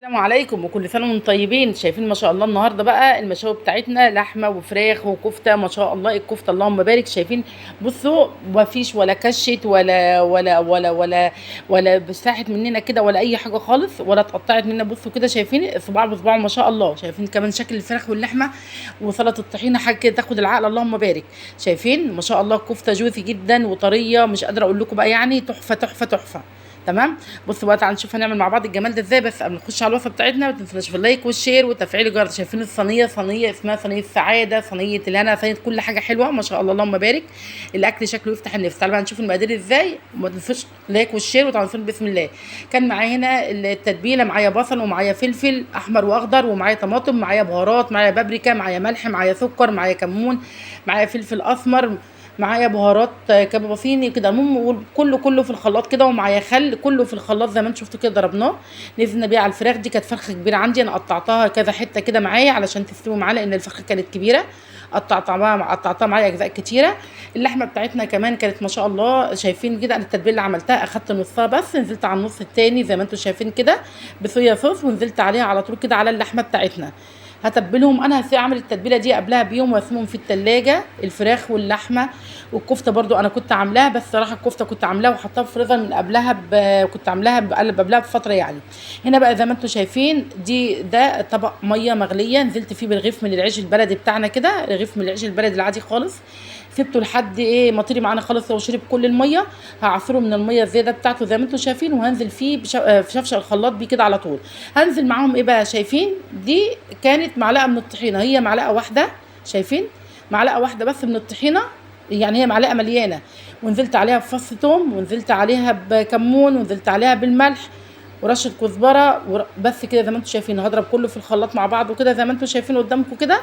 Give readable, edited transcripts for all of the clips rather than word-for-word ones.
السلام عليكم وكل سنه وانتم طيبين. شايفين ما شاء الله النهارده بقى المشاوي بتاعتنا لحمه وفراخ وكفته. ما شاء الله الكفته اللهم بارك. شايفين؟ بصوا ما فيش ولا كشت ولا بساحت مننا كده ولا اي حاجه خالص ولا اتقطعت مننا. بصوا كده شايفين صباع بصباع ما شاء الله. شايفين كمان شكل الفراخ واللحمه وسلطه الطحينه حاجه كده تاخد العقل اللهم بارك. شايفين ما شاء الله الكفته جوسي جدا وطريه مش قادره اقول لكم بقى، يعني تحفه تحفه تحفه. تمام. بصوا بقى تعالوا نشوف هنعمل مع بعض الجمال ده ازاي. بس قبل ما نخش على الوصفه بتاعتنا ما تنسوناش في اللايك والشير وتفعيل الجرس. شايفين الصينيه؟ صينيه اسمها صينيه السعاده، صينيه الهنا، صينيه كل حاجه حلوه ما شاء الله اللهم بارك. الاكل شكله يفتح النفس. تعالوا بقى نشوف المقادير ازاي وما تنسوش اللايك والشير وتعالوا بسم الله. كان معايا هنا التتبيله، معايا بصل ومعايا فلفل احمر واخضر ومعايا طماطم، معايا بهارات، معايا بابريكا، معايا ملح، معايا سكر، معايا كمون، معايا فلفل اسمر، معايا بهارات كابوسيني كده. المهم كله في الخلاط كده، ومعايا خل كله في الخلاط زي ما انتم شفتوا كده ضربناه. نزلنا بيه على الفراخ. دي كانت فرخه كبيره عندي، انا قطعتها كذا حته كده معايا علشان تستوي معايا لان الفرخه كانت كبيره. قطعتها معايا اجزاء كتيره. اللحمه بتاعتنا كمان كانت ما شاء الله. شايفين كده انا التتبيله اللي عملتها اخدت نصها بس، نزلت على النص التاني زي ما انتم شايفين كده بصويا صوص، ونزلت عليها على طول كده على اللحمه بتاعتنا. هتبلهم. انا هعمل التتبيله دي قبلها بيوم واسيبهم في التلاجة. الفراخ واللحمه والكفته برضو انا كنت عاملاها، بس صراحه الكفته كنت عاملاها وحطها في الفريزر من قبلها كنت عاملاها قبلها بفتره يعني. هنا بقى زي ما انتم شايفين ده طبق ميه مغليه نزلت فيه بالرغيف من العيش البلدي بتاعنا كده، رغيف من العيش البلدي العادي خالص. سبته لحد ما طري معانا خالص وشرب كل الميه. هعصره من الميه الزياده بتاعته زي ما انتم شايفين، وهنزل فيه في شفشه الخلاط بيه كده على طول. هنزل معاهم ايه بقى؟ شايفين دي كانت معلقه من الطحينه، هي معلقه واحده. شايفين؟ معلقه واحده بس من الطحينه، يعني هي معلقه مليانه. ونزلت عليها بفص ثوم، ونزلت عليها بكمون، ونزلت عليها بالملح ورشه كزبره بس كده زي ما انتم شايفين. هضرب كله في الخلاط مع بعض وكده زي ما انتم شايفين قدامكم كده.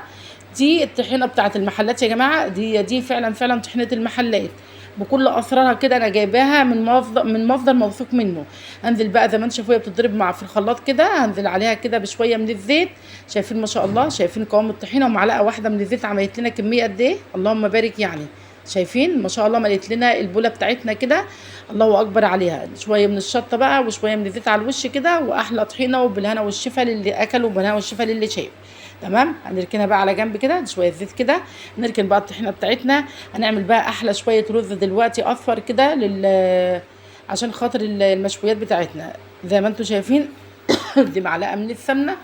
دي الطحينه بتاعت المحلات يا جماعه، دي فعلا فعلا طحينه المحلات بكل اسرارها كده. انا جايباها من مصدر موثوق منه. انزل بقى زي ما انتم شايفين بتضرب مع في الخلاط كده. هنزل عليها كده بشويه من الزيت. شايفين ما شاء الله؟ شايفين قوام الطحينه؟ ومعلقه واحده من الزيت عملت لنا كميه قد ايه اللهم بارك يعني. شايفين ما شاء الله؟ مليت لنا البوله بتاعتنا كده. الله اكبر عليها. شويه من الشطه بقى وشويه من الزيت على الوش كده، واحلى طحينه وبالهنا والشفا للي اكل وبالهنا والشفا للي شاف. تمام. هنركنها بقى على جنب كده شويه زيت كده. نركن بقى الطحينه بتاعتنا. هنعمل بقى احلى شويه رز دلوقتي اصفر كده عشان خاطر المشويات بتاعتنا زي ما انتم شايفين. دي معلقه من السمنه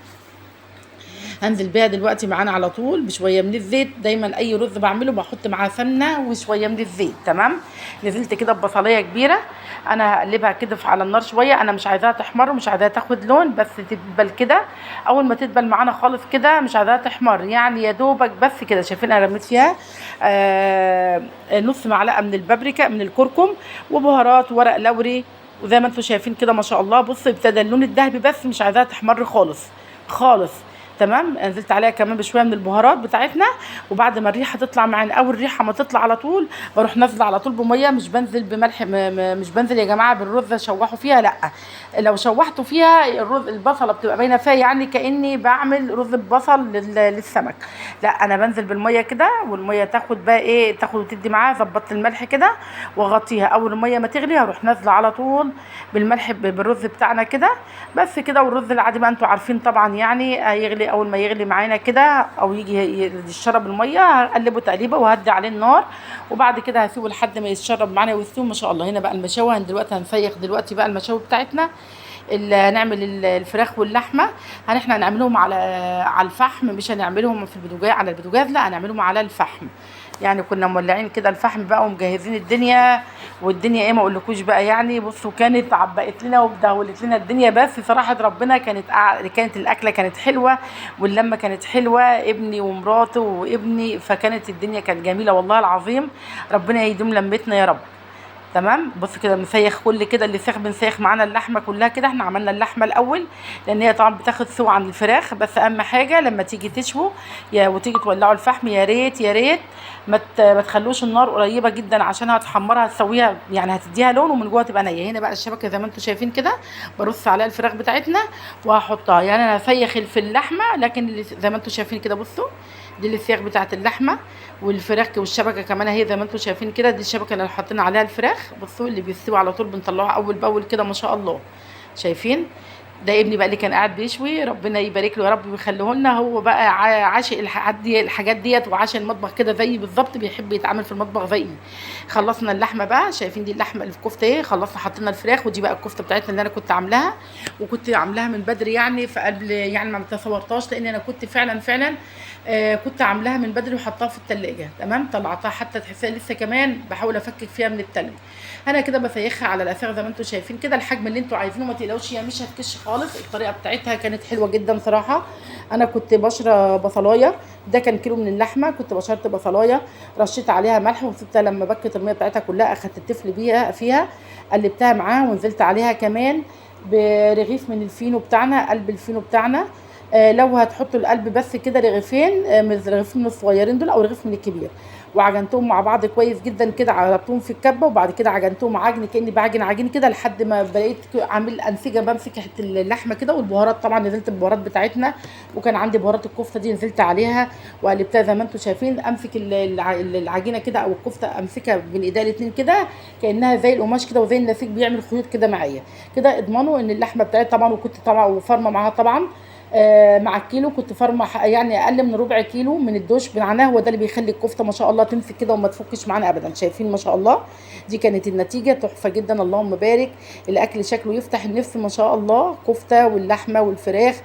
هنزل بيها دلوقتي معانا على طول بشويه من الزيت. دايما اي رز بعمله بحط معاه سمنه وشويه من الزيت. تمام. نزلت كده ببصلايه كبيره. انا هقلبها كده على النار شويه. انا مش عايزاها تحمر ومش عايزاها تاخد لون، بس تدبل كده. اول ما تدبل معانا خالص كده مش عايزاها تحمر، يعني يا دوبك بس كده. شايفين انا رميت فيها نص معلقه من البابريكا من الكركم وبهارات ورق لوري. وزي ما انتم شايفين كده ما شاء الله. بص ابتدى اللون الذهبي بس مش عايزاها تحمر خالص خالص. تمام. نزلت عليها كمان بشويه من البهارات بتاعتنا. وبعد ما الريحه تطلع معانا، اول ريحه ما تطلع على طول بروح نازله على طول بميه. مش بنزل بملح، مش بنزل يا جماعه بالرز اشوحه فيها، لا. لو شوحته فيها الرز البصله بتبقى باينه فيها، يعني كاني بعمل رز ببصل للسمك. لا انا بنزل بالميه كده، والميه تاخد بقى تاخد وتدي معاها. ظبطت الملح كده واغطيها. اول الميه ما تغلي هروح نازله على طول بالملح بالرز بتاعنا كده بس كده. والرز العادي بقى انتوا عارفين طبعا، يعني هيغلي. اول ما يغلي معانا كده او يجي يشرب الميه هقلبه تقليبه وهدي عليه النار. وبعد كده هسيبه لحد ما يتشرب معانا ويستوي ما شاء الله. هنا بقى المشاوي دلوقتي هنسيخ دلوقتي بقى المشاوي بتاعتنا. هنعمل الفراخ واللحمه. احنا هنعملهم على الفحم، مش هنعملهم في البوتاجاز على البوتاجاز، لا هنعملهم على الفحم. يعني كنا مولعين كده الفحم بقى ومجهزين الدنيا. والدنيا ما اقولكوش بقى، يعني بصوا كانت عبقت لنا وبدهولت لنا الدنيا. بس صراحه ربنا كانت الاكله كانت حلوه واللمه كانت حلوه. ابني ومراته وابني، فكانت الدنيا كانت جميله والله العظيم. ربنا يدوم لمتنا يا رب. تمام. بص كده بنسيخ كل كده اللي ساخ بنسيخ معانا اللحمه كلها كده. احنا عملنا اللحمه الاول لان هي طبعا بتاخد سوا عن الفراخ. بس اهم حاجه لما تيجي تشووا وتيجي تولعوا الفحم يا ريت يا ريت ما تخلوش النار قريبه جدا عشان هتحمرها هتسويها، يعني هتديها لون ومن جوه تبقى نيه. هنا بقى الشبكه زي ما انتم شايفين كده برص عليها الفراخ بتاعتنا وهحطها. يعني انا هسيخ في اللحمه، لكن زي ما انتم شايفين كده بصوا دي السياخ بتاعت اللحمه والفراخ والشبكه كمان اهي زي ما انتم شايفين كده. دي الشبكه اللي حاطين عليها الفراخ. بصوا اللي بيستوي على طول بنطلعها اول باول كده ما شاء الله. شايفين؟ ده ابني بقى اللي كان قاعد بيشوي، ربنا يبارك له يا رب ويخليه لنا. هو بقى عاشق الحاجات ديت، وعاشق المطبخ كده زيي بالظبط، بيحب يتعامل في المطبخ زيي. خلصنا اللحمه بقى، شايفين دي اللحمه اللي في كفته ايه، خلصنا حطينا الفراخ، ودي بقى الكفته بتاعتنا اللي انا كنت عاملاها، وكنت عاملاها من بدري يعني، فقبل يعني ما تصورتهاش، لان انا كنت فعلا كنت عاملاها من بدري وحطاها في التلاجة. تمام، طلعتها حتى تحسها لسه كمان بحاول افكك فيها من التلج. انا كده بسيخها على الاساغ زي ما انتم شايفين كده، الحجم اللي انتم عايزينه، ما تقلقوش هي مش هتكش خالص. الطريقه بتاعتها كانت حلوه جدا صراحه. انا كنت بشرى بصلايه، ده كان كيلو من اللحمه، كنت بشرت بصلايه، رشيت عليها ملح، وسبتها لما بكت الميه بتاعتها كلها، اخدت التفل بيها فيها، قلبتها معاها، ونزلت عليها كمان برغيف من الفينو بتاعنا، قلب الفينو بتاعنا. لو هتحطوا القلب بس كده رغيفين، من الرغيفين من الصغيرين دول او رغيف من الكبير، وعجنتهم مع بعض كويس جدا كده، عرضتهم في الكبه، وبعد كده عجنتهم عجن كاني بعجن عجين كده، لحد ما بقيت عامل انسجه، بمسك حته اللحمه كده. والبهارات طبعا نزلت بالبهارات بتاعتنا، وكان عندي بهارات الكفته دي نزلت عليها وقلبتها زي ما انتم شايفين. امسك العجينه كده او الكفته، امسكها بين ايديا الاتنين كده، كانها زي القماش كده، وزي النسيج بيعمل خيوط كده معايا كده. اضمنوا ان اللحمه بتاعتي طبعا، وكنت طبعا وفارمه معاها طبعا مع الكيلو، كنت فارمه يعني اقل من ربع كيلو من الدوش معناه، هو ده اللي بيخلي الكفته ما شاء الله تمسك كده وما تفكش معانا ابدا. شايفين ما شاء الله، دي كانت النتيجه تحفه جدا، اللهم بارك. الاكل شكله يفتح النفس ما شاء الله، كفته واللحمه والفراخ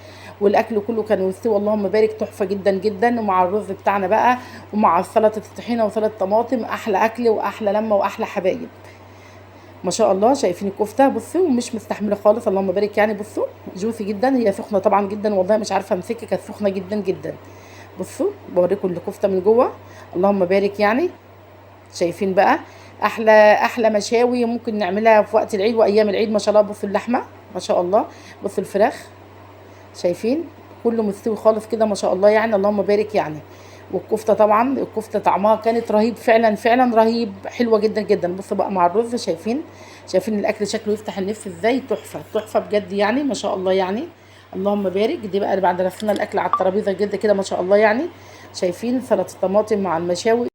والاكل كله كان مستوي، اللهم بارك، تحفه جدا جدا. ومع الرز بتاعنا بقى، ومع سلطه الطحينه وسلطه طماطم، احلى اكل واحلى لمه واحلى حبايب ما شاء الله. شايفين الكفته، بصوا مش مستحمله خالص، اللهم بارك يعني. بصوا جوسي جدا، هي سخنه طبعا جدا، والله مش عارفه امسكها، كانت سخنه جدا جدا. بصوا بوريكم الكفته من جوه، اللهم بارك يعني. شايفين بقى، احلى مشاوي ممكن نعملها في وقت العيد وايام العيد ما شاء الله. بصوا اللحمه ما شاء الله، بصوا الفراخ، شايفين كله مستوي خالص كده ما شاء الله يعني، اللهم بارك يعني. والكفته طبعا، الكفته طعمها كانت رهيب، فعلا رهيب، حلوه جدا جدا. بصوا بقى مع الرز، شايفين الاكل شكله يفتح النفس ازاي، تحفه بجد يعني ما شاء الله يعني، اللهم بارك. دي بقى بعد رفنا الاكل على الترابيزه جدا كده ما شاء الله يعني. شايفين سلطه الطماطم مع المشاوي،